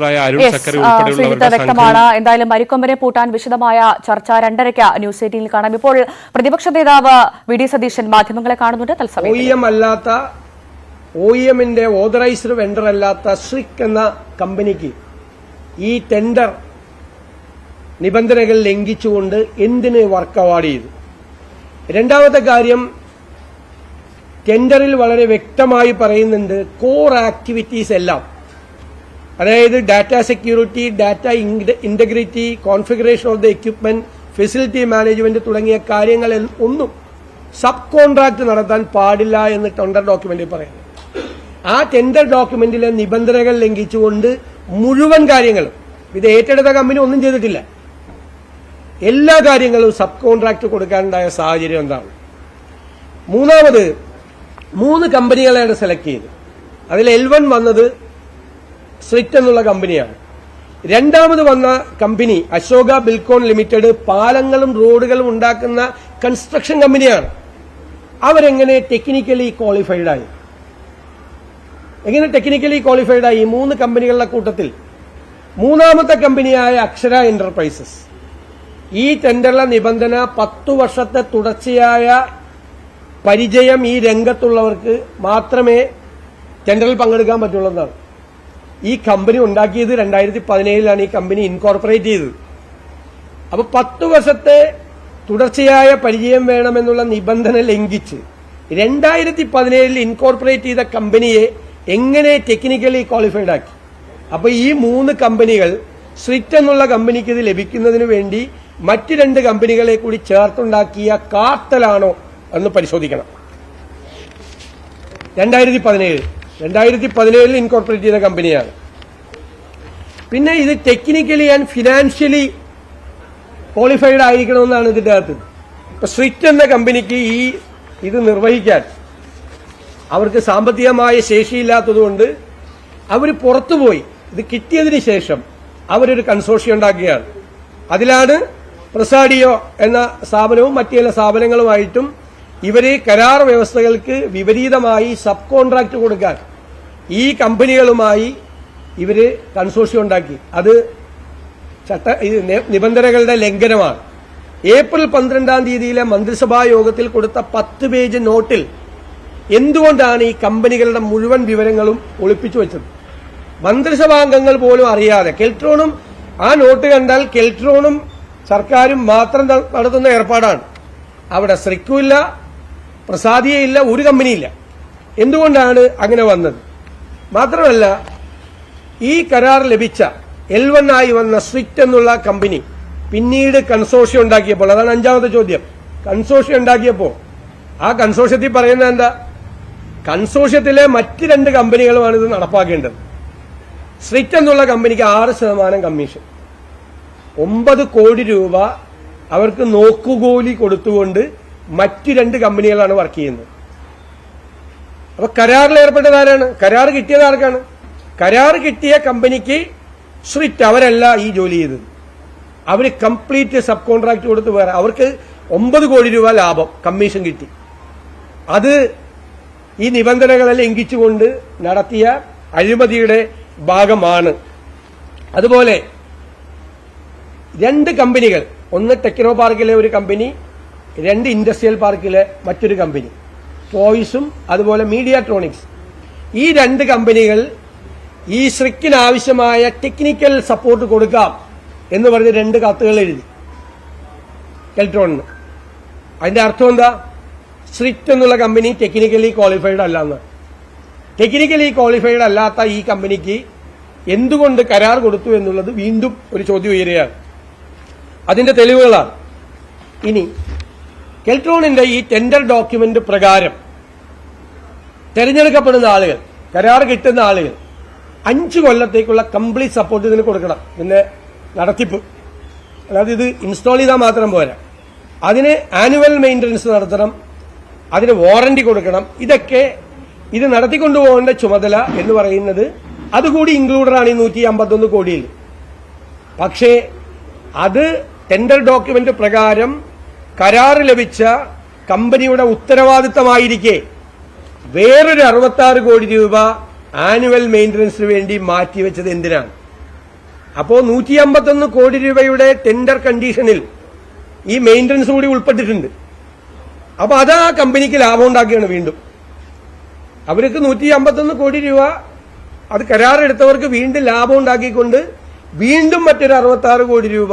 വ്യക്തമാണ്. എന്തായാലും മരിക്കൊമ്പനെ പൂട്ടാൻ വിശദമായ ചർച്ച 2:30 ന്യൂസ് 18 കാണാം. ഇപ്പോൾ പ്രതിപക്ഷ നേതാവ് വി.ഡി. സതീശൻ മാധ്യമങ്ങളെ കാണുന്നുണ്ട്. തത്സമയം അല്ലാത്ത OEMന്റെ ഓതറൈസ്ഡ് വെണ്ടർ അല്ലാത്ത സ്രിക് എന്ന കമ്പനിക്ക് ഈ ടെൻഡർ നിബന്ധനകൾ ലംഘിച്ചുകൊണ്ട് എന്തിന് വർക്ക് അവാർഡ് ചെയ്തു? രണ്ടാമത്തെ കാര്യം, ടെൻഡറിൽ വളരെ വ്യക്തമായി പറയുന്നുണ്ട് കോർ ആക്ടിവിറ്റീസ് എല്ലാം, അതായത് data security, data integrity, configuration of the equipment, facility management തുടങ്ങിയ കാര്യങ്ങളിൽ ഒന്നും സബ് കോൺട്രാക്ട് നടത്താൻ പാടില്ല എന്ന് ടെൻഡർ ഡോക്യുമെന്റിൽ പറയുന്നു. ആ ടെൻഡർ ഡോക്യുമെന്റിലെ നിബന്ധനകൾ ലംഘിച്ചുകൊണ്ട് മുഴുവൻ കാര്യങ്ങളും, ഇത് ഏറ്റെടുത്ത കമ്പനി ഒന്നും ചെയ്തിട്ടില്ല, എല്ലാ കാര്യങ്ങളും സബ് കോൺട്രാക്ട് കൊടുക്കാനുണ്ടായ സാഹചര്യം എന്താണ്? മൂന്നാമത് 3 കമ്പനികളെയാണ് സെലക്ട് ചെയ്തത്. അതിൽ L1 വന്നത് സ്രിറ്റ് എന്നുള്ള കമ്പനിയാണ്. രണ്ടാമത് വന്ന കമ്പനി അശോക ബിൽകോൺ ലിമിറ്റഡ് പാലങ്ങളും റോഡുകളും ഉണ്ടാക്കുന്ന കൺസ്ട്രക്ഷൻ കമ്പനിയാണ്. അവരെങ്ങനെ ടെക്നിക്കലി ക്വാളിഫൈഡ് ആയി? എങ്ങനെ ടെക്നിക്കലി ക്വാളിഫൈഡ് ആയി? 3 കമ്പനികളുടെ കൂട്ടത്തിൽ മൂന്നാമത്തെ കമ്പനിയായ അക്ഷര എന്റർപ്രൈസസ്, ഈ ടെൻഡറിലെ നിബന്ധന 10 വർഷത്തെ തുടർച്ചയായ പരിചയം ഈ രംഗത്തുള്ളവർക്ക് മാത്രമേ ടെൻഡറിൽ പങ്കെടുക്കാൻ പറ്റുള്ളൂ എന്നാണ്. ഈ കമ്പനി ഉണ്ടാക്കിയത് 2017 ഈ കമ്പനി ഇൻകോർപ്പറേറ്റ് ചെയ്തത്. അപ്പൊ 10 വർഷത്തെ തുടർച്ചയായ പരിചയം വേണമെന്നുള്ള നിബന്ധന ലംഘിച്ച് 2017 ഇൻകോർപ്പറേറ്റ് ചെയ്ത കമ്പനിയെ എങ്ങനെ ടെക്നിക്കലി ക്വാളിഫൈഡ് ആക്കി? അപ്പൊ ഈ 3 കമ്പനികൾ സ്രിറ്റ് എന്നുള്ള കമ്പനിക്ക് ഇത് ലഭിക്കുന്നതിന് വേണ്ടി മറ്റ് 2 കമ്പനികളെ കൂടി ചേർത്തുണ്ടാക്കിയ കാർട്ടലാണോ എന്ന് പരിശോധിക്കണം. 2017 ഇൻകോർപ്പറേറ്റ് ചെയ്ത കമ്പനിയാണ്. പിന്നെ ഇത് ടെക്നിക്കലി ആൻഡ് ഫിനാൻഷ്യലി ക്വാളിഫൈഡ് ആയിരിക്കണമെന്നാണ് ഇതിന്റെ അകത്ത്. ഇപ്പൊ സ്രിറ്റ് എന്ന കമ്പനിക്ക് ഇത് നിർവഹിക്കാൻ അവർക്ക് സാമ്പത്തികമായ ശേഷിയില്ലാത്തതുകൊണ്ട് അവർ പുറത്തുപോയി ഇത് കിട്ടിയതിന് ശേഷം അവരൊരു കൺസോർഷ്യം ഉണ്ടാക്കുകയാണ്. അതിലാണ് പ്രസാഡിയോ എന്ന സ്ഥാപനവും മറ്റു ചില സ്ഥാപനങ്ങളുമായിട്ടും ഇവര് കരാർ വ്യവസ്ഥകൾക്ക് വിപരീതമായി സബ് കോൺട്രാക്ട് കൊടുക്കാൻ ഈ കമ്പനികളുമായി ഇവര് കൺസോർഷ്യം ഉണ്ടാക്കി. അത് നിബന്ധനകളുടെ ലംഘനമാണ്. ഏപ്രിൽ 12 മന്ത്രിസഭാ യോഗത്തിൽ കൊടുത്ത 10 പേജ് നോട്ടിൽ എന്തുകൊണ്ടാണ് ഈ കമ്പനികളുടെ മുഴുവൻ വിവരങ്ങളും ഒളിപ്പിച്ചു വെച്ചത്? മന്ത്രിസഭാംഗങ്ങൾ പോലും അറിയാതെ, കെൽട്രോണും ആ നോട്ട് കണ്ടാൽ കെൽട്രോണും സർക്കാരും മാത്രം നടത്തുന്ന ഏർപ്പാടാണ്. അവിടെ സ്രിക്കുമില്ല, പ്രസാദിയയില്ല, ഒരു കമ്പനിയില്ല. എന്തുകൊണ്ടാണ് അങ്ങനെ വന്നത്? മാത്രമല്ല, ഈ കരാർ ലഭിച്ച L1 ആയി വന്ന സ്രിറ്റ് എന്നുള്ള കമ്പനി പിന്നീട് കൺസോർഷ്യം ഉണ്ടാക്കിയപ്പോൾ, അതാണ് 5ാമത്തെ ചോദ്യം, കൺസോർഷ്യം ഉണ്ടാക്കിയപ്പോൾ ആ കൺസോർഷ്യത്തിൽ പറയുന്നത് എന്താ? കൺസോർഷ്യത്തിലെ മറ്റ് 2 കമ്പനികളുമാണ് ഇത് നടപ്പാക്കേണ്ടത്. സ്രിറ്റ് എന്നുള്ള കമ്പനിക്ക് 6% കമ്മീഷൻ, 9 കോടി രൂപ അവർക്ക് നോക്കുകൂലി കൊടുത്തുകൊണ്ട് മറ്റ് 2 കമ്പനികളാണ് വർക്ക് ചെയ്യുന്നത്. അപ്പൊ കരാറിൽ ഏർപ്പെട്ടത് ആരാണ്? കരാർ കിട്ടിയത് ആർക്കാണ്? കരാർ കിട്ടിയ കമ്പനിക്ക് സ്രിറ്റ് അവരല്ല ഈ ജോലി ചെയ്തത്. അവര് കംപ്ലീറ്റ് സബ് കോൺട്രാക്ട് കൊടുത്ത് വേറെ അവർക്ക് 9 കോടി രൂപ ലാഭം കമ്മീഷൻ കിട്ടി. അത് ഈ നിബന്ധനകളെ ലംഘിച്ചുകൊണ്ട് നടത്തിയ അഴിമതിയുടെ ഭാഗമാണ്. അതുപോലെ 2 കമ്പനികൾ, ഒന്ന് ടെക്നോ പാർക്കിലെ ഒരു കമ്പനി, 2 ഇൻഡസ്ട്രിയൽ പാർക്കിലെ മറ്റൊരു കമ്പനി, ടോയ്സും അതുപോലെ മീഡിയാട്രോണിക്സ്, ഈ 2 കമ്പനികൾ ഈ സ്രിക്കിന് ആവശ്യമായ ടെക്നിക്കൽ സപ്പോർട്ട് കൊടുക്കാം എന്ന് പറഞ്ഞ് 2 കത്തുകൾ എഴുതി കെൽട്രോണിന്. അതിന്റെ അർത്ഥം എന്താ? സ്രിറ്റ് എന്നുള്ള കമ്പനി ടെക്നിക്കലി ക്വാളിഫൈഡ് അല്ല എന്ന്. ടെക്നിക്കലി ക്വാളിഫൈഡ് അല്ലാത്ത ഈ കമ്പനിക്ക് എന്തുകൊണ്ട് കരാർ കൊടുത്തു എന്നുള്ളത് വീണ്ടും ഒരു ചോദ്യം ഉയരുകയാണ്. അതിന്റെ തെളിവുകളാണ്. ഇനി കെൽട്രോണിന്റെ ഈ ടെൻഡർ ഡോക്യുമെന്റ് പ്രകാരം തെരഞ്ഞെടുക്കപ്പെടുന്ന ആളുകൾ, കരാർ കിട്ടുന്ന ആളുകൾ 5 കൊല്ലത്തേക്കുള്ള കംപ്ലീറ്റ് സപ്പോർട്ട് ഇതിന് കൊടുക്കണം. ഇതിന്റെ നടത്തിപ്പ്, അതായത് ഇത് ഇൻസ്റ്റാൾ ചെയ്താൽ മാത്രം പോരാ, അതിന് ആനുവൽ മെയിൻ്റനൻസ് നടത്തണം, അതിന് വാറന്റി കൊടുക്കണം. ഇതൊക്കെ ഇത് നടത്തിക്കൊണ്ടുപോകേണ്ട ചുമതല എന്ന് പറയുന്നത് അതുകൂടി ഇൻക്ലൂഡറാണ് ഈ 151 കോടിയിൽ. പക്ഷേ അത് ടെൻഡർ ഡോക്യുമെന്റ് പ്രകാരം കരാർ ലഭിച്ച കമ്പനിയുടെ ഉത്തരവാദിത്തമായിരിക്കെ വേറൊരു 66 കോടി രൂപ ആനുവൽ മെയിൻ്റനൻസിന് വേണ്ടി മാറ്റിവെച്ചത് എന്തിനാണ്? അപ്പോ 151 കോടി രൂപയുടെ ടെൻഡർ കണ്ടീഷനിൽ ഈ മെയിന്റനൻസ് കൂടി ഉൾപ്പെട്ടിട്ടുണ്ട്. അപ്പൊ അത് ആ കമ്പനിക്ക് ലാഭം ഉണ്ടാക്കുകയാണ്. വീണ്ടും അവർക്ക് 151 കോടി രൂപ അത് കരാറെടുത്തവർക്ക് വീണ്ടും ലാഭം ഉണ്ടാക്കിക്കൊണ്ട് വീണ്ടും മറ്റൊരു 66 കോടി രൂപ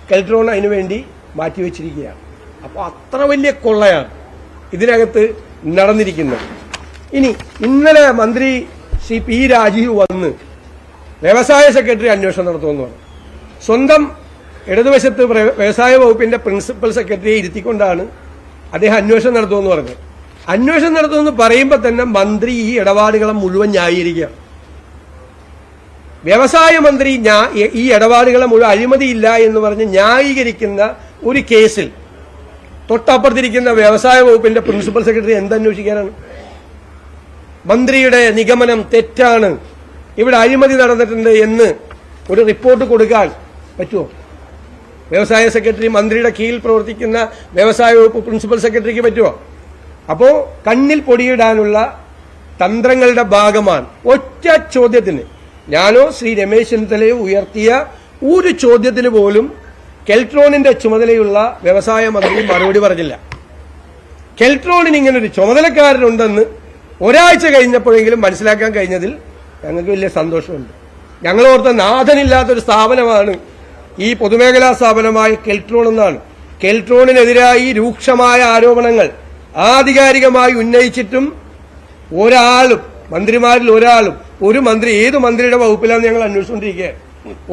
കെൽട്രോൺ അതിനുവേണ്ടി മാറ്റിവെച്ചിരിക്കുകയാണ്. അപ്പൊ അത്ര വലിയ കൊള്ളയാണ് ഇതിനകത്ത് നടന്നിരിക്കുന്നത്. ഇനി ഇന്നലെ മന്ത്രി ശ്രീ പി രാജീവ് വന്ന് വ്യവസായ സെക്രട്ടറി അന്വേഷണം നടത്തുമെന്ന് പറഞ്ഞു. സ്വന്തം ഇടതുവശത്ത് വ്യവസായ വകുപ്പിന്റെ പ്രിൻസിപ്പൽ സെക്രട്ടറിയെ ഇരുത്തിക്കൊണ്ടാണ് അദ്ദേഹം അന്വേഷണം നടത്തുമെന്ന് പറഞ്ഞത്. അന്വേഷണം നടത്തുമെന്ന് പറയുമ്പോൾ തന്നെ മന്ത്രി ഈ ഇടപാടുകളെ മുഴുവൻ ന്യായീകരിക്കുകയാണ്. വ്യവസായ മന്ത്രി ഈ ഇടപാടുകളെ മുഴുവൻ അഴിമതിയില്ല എന്ന് പറഞ്ഞ് ന്യായീകരിക്കുന്ന ഒരു കേസിൽ തൊട്ടപ്പുറത്തിരിക്കുന്ന വ്യവസായ വകുപ്പിന്റെ പ്രിൻസിപ്പൽ സെക്രട്ടറി എന്തന്വേഷിക്കാനാണ്? മന്ത്രിയുടെ നിഗമനം തെറ്റാണ്, ഇവിടെ അഴിമതി നടന്നിട്ടുണ്ട് എന്ന് ഒരു റിപ്പോർട്ട് കൊടുക്കാൻ പറ്റുമോ? വ്യവസായ സെക്രട്ടറി, മന്ത്രിയുടെ കീഴിൽ പ്രവർത്തിക്കുന്ന വ്യവസായ വകുപ്പ് പ്രിൻസിപ്പൽ സെക്രട്ടറിക്ക് പറ്റുമോ? അപ്പോ കണ്ണിൽ പൊടിയിടാനുള്ള തന്ത്രങ്ങളുടെ ഭാഗമാണ്. ഒറ്റ ചോദ്യത്തിന്, ഞാനോ ശ്രീ രമേശ് ചെന്നിത്തലയോ ഉയർത്തിയ ഒരു ചോദ്യത്തിന് പോലും കെൽട്രോണിന്റെ ചുമതലയുള്ള വ്യവസായ മന്ത്രി മറുപടി പറഞ്ഞില്ല. കെൽട്രോണിന് ഇങ്ങനൊരു ചുമതലക്കാരനുണ്ടെന്ന് ഒരാഴ്ച കഴിഞ്ഞപ്പോഴെങ്കിലും മനസ്സിലാക്കാൻ കഴിഞ്ഞതിൽ ഞങ്ങൾക്ക് വലിയ സന്തോഷമുണ്ട്. ഞങ്ങളോർത്ത നാഥനില്ലാത്തൊരു സ്ഥാപനമാണ് ഈ പൊതുമേഖലാ സ്ഥാപനമായ കെൽട്രോൺ എന്നാണ്. കെൽട്രോണിനെതിരായി രൂക്ഷമായ ആരോപണങ്ങൾ ആധികാരികമായി ഉന്നയിച്ചിട്ടും ഒരാളും, മന്ത്രിമാരിൽ ഒരാളും, ഒരു മന്ത്രി, ഏത് മന്ത്രിയുടെ വകുപ്പിലാണെന്ന് ഞങ്ങൾ അന്വേഷിച്ചുകൊണ്ടിരിക്കുകയാണ്.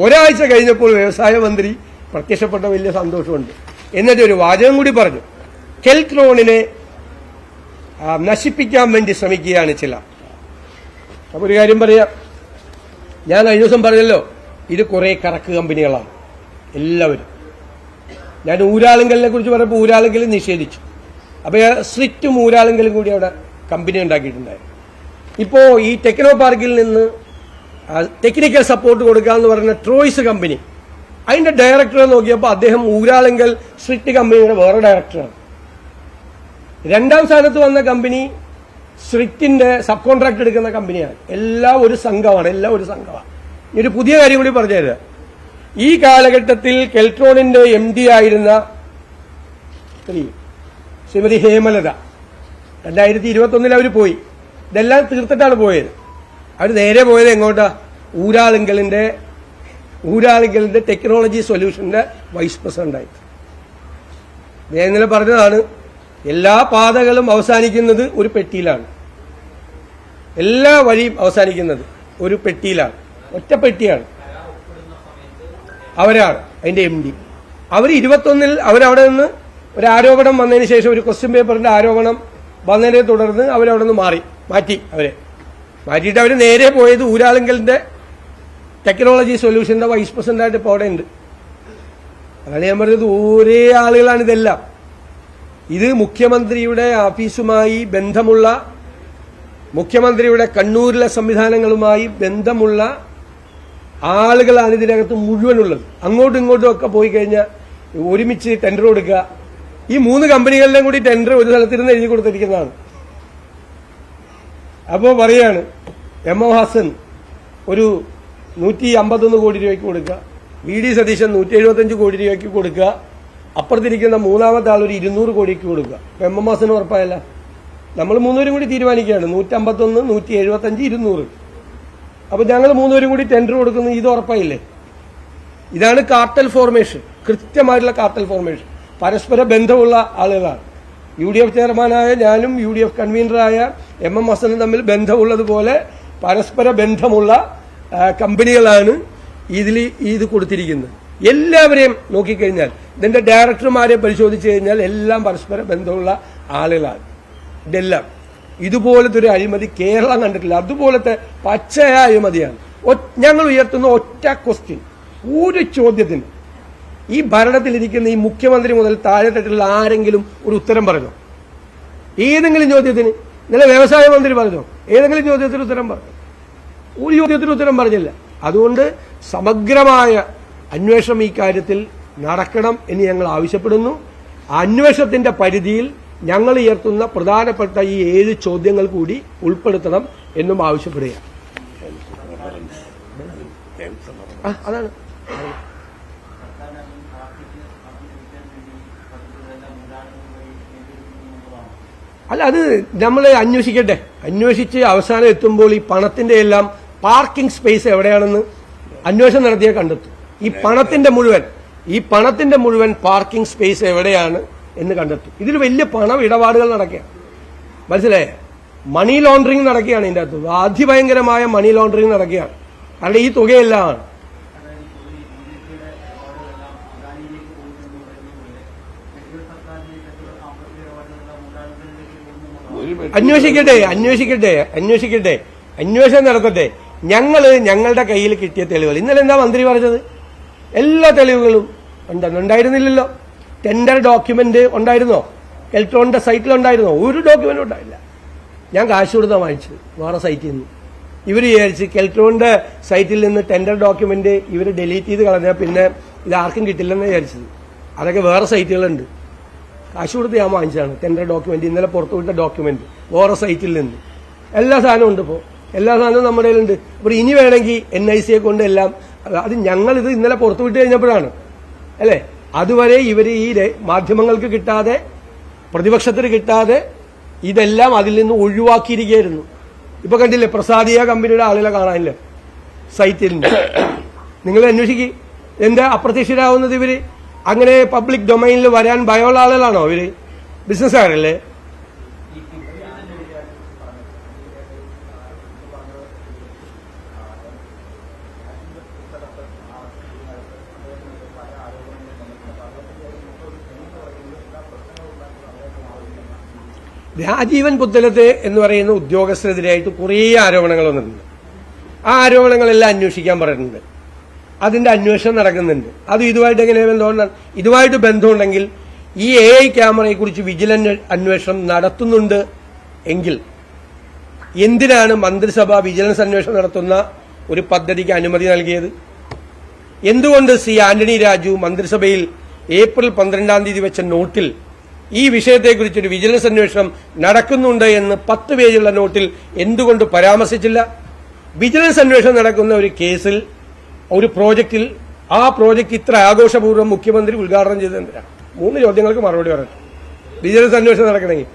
ഒരാഴ്ച കഴിഞ്ഞപ്പോൾ വ്യവസായ മന്ത്രി പ്രത്യക്ഷപ്പെട്ട വലിയ സന്തോഷമുണ്ട്. എന്നിട്ട് ഒരു വാചകം കൂടി പറഞ്ഞു, കെൽട്രോണിനെ നശിപ്പിക്കാൻ വേണ്ടി ശ്രമിക്കുകയാണ് ചില. അപ്പൊ ഒരു കാര്യം പറയാം, ഞാൻ കഴിഞ്ഞ ദിവസം പറഞ്ഞല്ലോ, ഇത് കുറെ കറക്ക് കമ്പനികളാണ് എല്ലാവരും. ഞാൻ ഊരാളുങ്കലിനെ കുറിച്ച് പറഞ്ഞപ്പോൾ ഊരാളുങ്കൽ നിഷേധിച്ചു. അപ്പൊ സ്ട്രിക്റ്റും ഊരാളുങ്കലും കൂടി അവിടെ കമ്പനി ഉണ്ടാക്കിയിട്ടുണ്ടായിരുന്നു. ഇപ്പോ ഈ ടെക്നോ പാർക്കിൽ നിന്ന് ടെക്നിക്കൽ സപ്പോർട്ട് കൊടുക്കാമെന്ന് പറഞ്ഞ ട്രോയ്സ് കമ്പനി, അതിന്റെ ഡയറക്ടറെ നോക്കിയപ്പോൾ അദ്ദേഹം ഊരാളുങ്കൽ സ്ട്രിക്റ്റ് കമ്പനിയുടെ വേറെ ഡയറക്ടറാണ്. രണ്ടാം സ്ഥാനത്ത് വന്ന കമ്പനി സ്ട്രിക്റ്റിന്റെ സബ് കോൺട്രാക്ട് എടുക്കുന്ന കമ്പനിയാണ്. എല്ലാം ഒരു സംഘമാണ്. ഒരു പുതിയ കാര്യം കൂടി പറഞ്ഞുതരാം. ഈ കാലഘട്ടത്തിൽ കെൽട്രോണിന്റെ MD ആയിരുന്ന ശ്രീമതി ഹേമലത 2021 അവർ പോയി. ഇതെല്ലാം തീർത്തിട്ടാണ് പോയത്. അവർ നേരെ പോയത് എങ്ങോട്ടാ? ഊരാളുങ്കലിന്റെ ടെക്നോളജി സൊല്യൂഷന്റെ വൈസ് പ്രസിഡന്റായിട്ട്. ഞാൻ ഇന്നലെ പറഞ്ഞതാണ്, എല്ലാ പാതകളും അവസാനിക്കുന്നത് ഒരു പെട്ടിയിലാണ്. എല്ലാ വഴിയും അവസാനിക്കുന്നത് ഒരു പെട്ടിയിലാണ്. ഒറ്റ പെട്ടിയാണ്. അവരാണ് അതിന്റെ MD. അവർ 21 അവരവിടെ നിന്ന് ഒരു ആരോപണം വന്നതിന് ശേഷം, ഒരു ക്വസ്റ്റ്യൻ പേപ്പറിന്റെ ആരോപണം വന്നതിനെ തുടർന്ന് അവരവിടെ നിന്ന് മാറ്റിയിട്ട് അവർ നേരെ പോയത് ഊരാളുങ്കലിന്റെ ടെക്നോളജി സൊല്യൂഷന്റെ വൈസ് പ്രസിഡന്റായിട്ട് ഇപ്പോൾ അവിടെ ഉണ്ട്. അതാണ് ഞാൻ പറഞ്ഞത്, ഒരേ ആളുകളാണ് ഇതെല്ലാം. ഇത് മുഖ്യമന്ത്രിയുടെ ഓഫീസുമായി ബന്ധമുള്ള, മുഖ്യമന്ത്രിയുടെ കണ്ണൂരിലെ സംവിധാനങ്ങളുമായി ബന്ധമുള്ള ആളുകളാണ് ഇതിനകത്ത് മുഴുവനുള്ളത്. അങ്ങോട്ടും ഇങ്ങോട്ടും ഒക്കെ പോയി കഴിഞ്ഞാൽ ഒരുമിച്ച് ടെൻഡർ കൊടുക്കുക. ഈ 3 കമ്പനികളുടെയും കൂടി ടെൻഡർ ഒരു സ്ഥലത്തിരുന്ന് എഴുതി കൊടുത്തിരിക്കുന്നതാണ്. അപ്പോൾ പറയാണ്, MO ഹസൻ ഒരു 151 കോടി രൂപയ്ക്ക് കൊടുക്കുക, VD സതീശൻ 175 കോടി രൂപയ്ക്ക് കൊടുക്കുക, അപ്പുറത്തിരിക്കുന്ന മൂന്നാമത്തെ ആൾ ഒരു 200 കോടിക്ക് കൊടുക്കുക. MO ഹസന് ഉറപ്പായല്ല. നമ്മൾ 3 പേരും കൂടി തീരുമാനിക്കുകയാണ്, 151, 175, 200. അപ്പൊ ഞങ്ങൾ 3 പേരും കൂടി ടെൻഡർ കൊടുക്കുന്നു. ഇത് ഉറപ്പായില്ലേ? ഇതാണ് കാർട്ടൽ ഫോർമേഷൻ, കൃത്യമായിട്ടുള്ള കാർട്ടൽ ഫോർമേഷൻ. പരസ്പര ബന്ധമുള്ള ആളുകളാണ്. UDF ചെയർമാനായ ഞാനും UDF കൺവീനറായ MM ഹസനും തമ്മിൽ ബന്ധമുള്ളതുപോലെ പരസ്പര ബന്ധമുള്ള കമ്പനികളാണ് ഇത് കൊടുത്തിരിക്കുന്നത്. എല്ലാവരെയും നോക്കിക്കഴിഞ്ഞാൽ, ഇതിന്റെ ഡയറക്ടർമാരെ പരിശോധിച്ചു കഴിഞ്ഞാൽ എല്ലാം പരസ്പര ബന്ധമുള്ള ആളുകളാണ്. ഇതെല്ലാം ഇതുപോലത്തെ ഒരു അഴിമതി കേരളം കണ്ടിട്ടില്ല. അതുപോലത്തെ പച്ചയായ അഴിമതിയാണ്. ഞങ്ങൾ ഉയർത്തുന്ന ഒറ്റ ക്വസ്റ്റ്യൻ, ഒരു ചോദ്യത്തിന് ഈ ഭരണത്തിലിരിക്കുന്ന ഈ മുഖ്യമന്ത്രി മുതൽ താഴെത്തട്ടിലുള്ള ആരെങ്കിലും ഒരു ഉത്തരം പറഞ്ഞോ? ഏതെങ്കിലും ചോദ്യത്തിന്? ഇന്നലെ വ്യവസായ മന്ത്രി പറഞ്ഞോ? ഏതെങ്കിലും ചോദ്യത്തിന് ഉത്തരം പറഞ്ഞു? ഒരു ചോദ്യത്തിന് ഉത്തരം പറഞ്ഞില്ല. അതുകൊണ്ട് സമഗ്രമായ അന്വേഷണം ഈ കാര്യത്തിൽ നടക്കണം എന്ന് ഞങ്ങൾ ആവശ്യപ്പെടുന്നു. അന്വേഷണത്തിന്റെ പരിധിയിൽ ഞങ്ങൾ ഉയർത്തുന്ന പ്രധാനപ്പെട്ട ഈ 7 ചോദ്യങ്ങൾ കൂടി ഉൾപ്പെടുത്തണം എന്നും ആവശ്യപ്പെടുകയാണ്. അതാണ്. അല്ല, അത് നമ്മൾ അന്വേഷിച്ച് അവസാനം എത്തുമ്പോൾ ഈ പണത്തിന്റെ എല്ലാം പാർക്കിംഗ് സ്പേസ് എവിടെയാണെന്ന് അന്വേഷണം നടത്തിയാൽ കണ്ടെത്തും. ഈ പണത്തിന്റെ മുഴുവൻ പാർക്കിംഗ് സ്പേസ് എവിടെയാണ് എന്ന് കണ്ടെത്തും. ഇതിൽ വലിയ പണം ഇടപാടുകൾ നടക്കുകയാണ്, മനസ്സിലായേ? മണി ലോണ്ടറിങ് നടക്കുകയാണ്. ഇതിന്റെ അകത്ത് അതിഭയങ്കരമായ മണി ലോണ്ടറിങ് നടക്കുകയാണ്. കാരണം ഈ തുകയെല്ലാം അന്വേഷിക്കട്ടെ, അന്വേഷണം നടത്തട്ടെ. ഞങ്ങളുടെ കയ്യിൽ കിട്ടിയ തെളിവുകൾ, ഇന്നലെ എന്താ മന്ത്രി പറഞ്ഞത്? എല്ലാ തെളിവുകളും ഉണ്ടായിരുന്നില്ലല്ലോ. ടെൻഡർ ഡോക്യുമെന്റ് ഉണ്ടായിരുന്നോ? കെൽട്രോണിന്റെ സൈറ്റിലുണ്ടായിരുന്നോ? ഒരു ഡോക്യുമെന്റ് ഉണ്ടായില്ല. ഞാൻ കാശ് കൊടുത്താ വാങ്ങിച്ചത് വേറെ സൈറ്റിൽ നിന്ന്. ഇവർ വിചാരിച്ച് കെൽട്രോണിന്റെ സൈറ്റിൽ നിന്ന് ടെൻഡർ ഡോക്യുമെന്റ് ഇവർ ഡിലീറ്റ് ചെയ്ത് കളഞ്ഞാൽ പിന്നെ ഇത് ആർക്കും കിട്ടില്ലെന്ന് വിചാരിച്ചത്. അതൊക്കെ വേറെ സൈറ്റുകളുണ്ട്. കാശ് കൊടുത്ത് ഞാൻ വാങ്ങിച്ചതാണ് ടെൻഡർ ഡോക്യുമെന്റ്. ഇന്നലെ പുറത്തുവിട്ട ഡോക്യുമെന്റ് വേറെ സൈറ്റിൽ നിന്ന്. എല്ലാ സാധനവും ഉണ്ട്. ഇപ്പോൾ എല്ലാ സാധനവും നമ്മുടെ കയ്യിലുണ്ട്. ഇപ്പോൾ ഇനി വേണമെങ്കിൽ NIC കൊണ്ട് എല്ലാം, അത് ഞങ്ങളിത് ഇന്നലെ പുറത്തുവിട്ട് കഴിഞ്ഞപ്പോഴാണ് അല്ലേ. അതുവരെ ഇവർ ഈ മാധ്യമങ്ങൾക്ക് കിട്ടാതെ, പ്രതിപക്ഷത്തിന് കിട്ടാതെ ഇതെല്ലാം അതിൽ നിന്ന് ഒഴിവാക്കിയിരിക്കുകയായിരുന്നു. ഇപ്പൊ കണ്ടില്ലേ, പ്രസാദിയ കമ്പനിയുടെ ആളുകളെ കാണാനില്ല സൈറ്റിൽ നിന്ന്. നിങ്ങൾ അന്വേഷിക്കുക, എന്താ അപ്രത്യക്ഷരാകുന്നത് ഇവര്? അങ്ങനെ പബ്ലിക് ഡൊമൈനിൽ വരാൻ ഭയമുള്ള ആളുകളാണോ ഇവര്? ബിസിനസ്സുകാരല്ലേ? രാജീവൻ പുത്തലത്ത് എന്ന് പറയുന്ന ഉദ്യോഗസ്ഥരെതിരായിട്ട് കുറേ ആരോപണങ്ങൾ വന്നിട്ടുണ്ട്. ആ ആരോപണങ്ങളെല്ലാം അന്വേഷിക്കാൻ പറഞ്ഞിട്ടുണ്ട്. അതിന്റെ അന്വേഷണം നടക്കുന്നുണ്ട്. അത് ഇതുമായിട്ട് എങ്ങനെ ബന്ധമുണ്ടാണ്? ഇതുമായിട്ട് ബന്ധമുണ്ടെങ്കിൽ ഈ AI ക്യാമറയെ കുറിച്ച് വിജിലൻസ് അന്വേഷണം നടത്തുന്നുണ്ട് എങ്കിൽ എന്തിനാണ് മന്ത്രിസഭ വിജിലൻസ് അന്വേഷണം നടത്തുന്ന ഒരു പദ്ധതിക്ക് അനുമതി നൽകിയത്? എന്തുകൊണ്ട് ആന്റണി രാജു മന്ത്രിസഭയിൽ ഏപ്രിൽ 12-ാം തീയതി വെച്ച നോട്ടിൽ ഈ വിഷയത്തെക്കുറിച്ചൊരു വിജിലൻസ് അന്വേഷണം നടക്കുന്നുണ്ട് എന്ന് 10 പേജുള്ള നോട്ടിൽ എന്തുകൊണ്ട് പരാമർശിച്ചില്ല? വിജിലൻസ് അന്വേഷണം നടക്കുന്ന ഒരു കേസിൽ, ഒരു പ്രോജക്റ്റിൽ, ആ പ്രോജക്റ്റ് ഇത്ര ആഘോഷപൂർവ്വം മുഖ്യമന്ത്രി ഉദ്ഘാടനം ചെയ്തെന്തിനാണ്? 3 ചോദ്യങ്ങൾക്ക് മറുപടി പറഞ്ഞു. വിജിലൻസ് അന്വേഷണം നടക്കണമെങ്കിൽ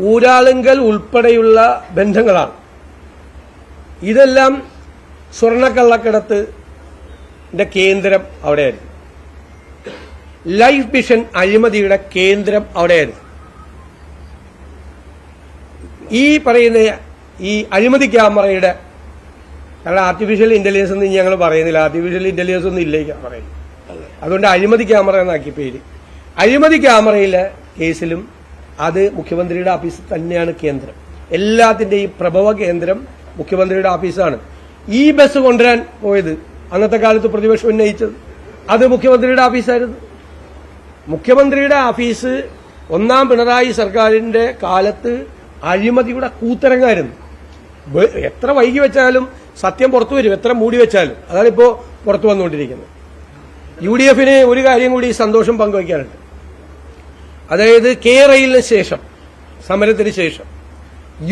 ഊരാളുങ്കൽ ഉൾപ്പെടെയുള്ള ബന്ധങ്ങളാണ്. ഇതെല്ലാം സ്വർണ്ണക്കള്ളക്കടത്തിന്റെ കേന്ദ്രം അവിടെയായിരുന്നു. ലൈഫ് മിഷൻ അഴിമതിയുടെ കേന്ദ്രം അവിടെയായിരുന്നു. ഈ പറയുന്ന ഈ അഴിമതി ക്യാമറയുടെ, കാരണം ആർട്ടിഫിഷ്യൽ ഇന്റലിജൻസ് ഒന്നും ഞങ്ങൾ പറയുന്നില്ല, ആർട്ടിഫിഷ്യൽ ഇന്റലിജൻസ് ഒന്നും ഇല്ല പറയുന്നത്. അതുകൊണ്ട് അഴിമതി ക്യാമറ എന്നാക്കി പേര്. അഴിമതി ക്യാമറയിലെ കേസിലും അത് മുഖ്യമന്ത്രിയുടെ ഓഫീസ് തന്നെയാണ് കേന്ദ്രം. എല്ലാത്തിന്റെയും പ്രഭവ കേന്ദ്രം മുഖ്യമന്ത്രിയുടെ ഓഫീസാണ്. ഈ ബസ് കൊണ്ടുവരാൻ പോയത് അന്നത്തെ കാലത്ത് പ്രതിപക്ഷം ഉന്നയിച്ചത് അത് മുഖ്യമന്ത്രിയുടെ ഓഫീസായിരുന്നു. മുഖ്യമന്ത്രിയുടെ ഓഫീസ് 1-ാം പിണറായി സർക്കാരിന്റെ കാലത്ത് അഴിമതിയുടെ കൂത്തരങ്ങായിരുന്നു. എത്ര വൈകി വെച്ചാലും സത്യം പുറത്തു വരും, എത്ര മൂടി വെച്ചാലും. അതാണിപ്പോ പുറത്തു വന്നുകൊണ്ടിരിക്കുന്നത്. UDFന് ഒരു കാര്യം കൂടി സന്തോഷം പങ്കുവയ്ക്കാനുണ്ട്. അതായത് റെയിലിന് ശേഷം, സമരത്തിന് ശേഷം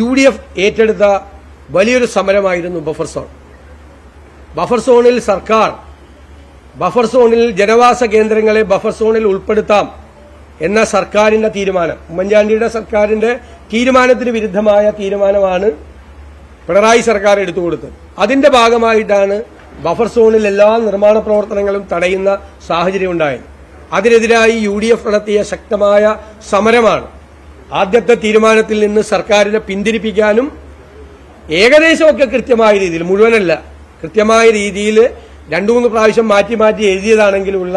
UDF ഏറ്റെടുത്ത വലിയൊരു സമരമായിരുന്നു ബഫർ സോൺ. ബഫർ സോണിൽ സർക്കാർ, ബഫർ സോണിൽ ജനവാസ കേന്ദ്രങ്ങളെ ബഫർ സോണിൽ ഉൾപ്പെടുത്താം എന്ന സർക്കാരിന്റെ തീരുമാനം, ഉമ്മൻചാണ്ടിയുടെ സർക്കാരിന്റെ തീരുമാനത്തിന് വിരുദ്ധമായ തീരുമാനമാണ് പിണറായി സർക്കാർ എടുത്തുകൊടുത്തത്. അതിന്റെ ഭാഗമായിട്ടാണ് ബഫർ സോണിൽ എല്ലാ നിർമ്മാണ പ്രവർത്തനങ്ങളും തടയുന്ന സാഹചര്യം ഉണ്ടായത്. അതിനെതിരായി UDF നടത്തിയ ശക്തമായ സമരമാണ് ആദ്യത്തെ തീരുമാനത്തിൽ നിന്ന് സർക്കാരിനെ പിന്തിരിപ്പിക്കാനും ഏകദേശമൊക്കെ കൃത്യമായ രീതിയിൽ, മുഴുവനല്ല, കൃത്യമായ രീതിയിൽ 2-3 പ്രാവശ്യം മാറ്റി മാറ്റി എഴുതിയതാണെങ്കിലുള്ള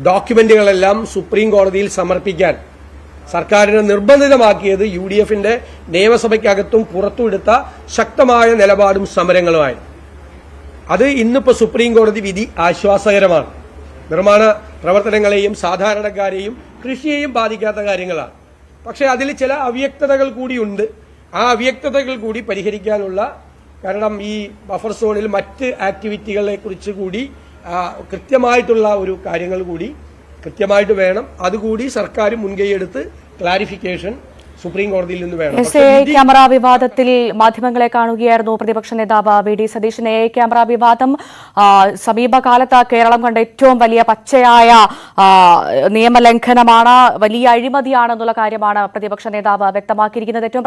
ഡോക്യുമെന്റുകളെല്ലാം സുപ്രീം കോടതിയിൽ സമർപ്പിക്കാൻ സർക്കാരിനെ നിർബന്ധിതമാക്കിയത് UDFന്റെ നിയമസഭയ്ക്കകത്തും പുറത്തുവിടുത്ത ശക്തമായ നിലപാടും സമരങ്ങളുമായിരുന്നു. അത് ഇന്നിപ്പോ സുപ്രീം കോടതി വിധി ആശ്വാസകരമാണ്. നിർമ്മാണ പ്രവർത്തനങ്ങളെയും സാധാരണക്കാരെയും കൃഷിയെയും ബാധിക്കാത്ത കാര്യങ്ങളാണ്. പക്ഷെ അതിൽ ചില അവ്യക്തതകൾ കൂടിയുണ്ട്. ആ അവ്യക്തതകൾ കൂടി പരിഹരിക്കാനുള്ള, കാരണം ഈ ബഫർ സോണിൽ മറ്റ് ആക്ടിവിറ്റികളെ കുറിച്ച് കൂടി കൃത്യമായിട്ടുള്ള ഒരു കാര്യങ്ങൾ കൂടി കൃത്യമായിട്ട് വേണം. അതുകൂടി സർക്കാർ മുൻകൈയെടുത്ത് ക്ലാരിഫിക്കേഷൻ സുപ്രീം കോടതിയിൽ നിന്ന് വേണം. എസ് എ ക്യാമറ വിവാദത്തിൽ മാധ്യമങ്ങളെ കാണുകയായിരുന്നു പ്രതിപക്ഷ നേതാവ് V D Satheesan. A camera വിവാദം സമീപകാലത്ത് കേരളം കണ്ട ഏറ്റവും വലിയ പച്ചയായ നിയമലംഘനമാണ്, വലിയ അഴിമതിയാണെന്നുള്ള കാര്യമാണ് പ്രതിപക്ഷ നേതാവ് വ്യക്തമാക്കിയിരിക്കുന്നത്. ഏറ്റവും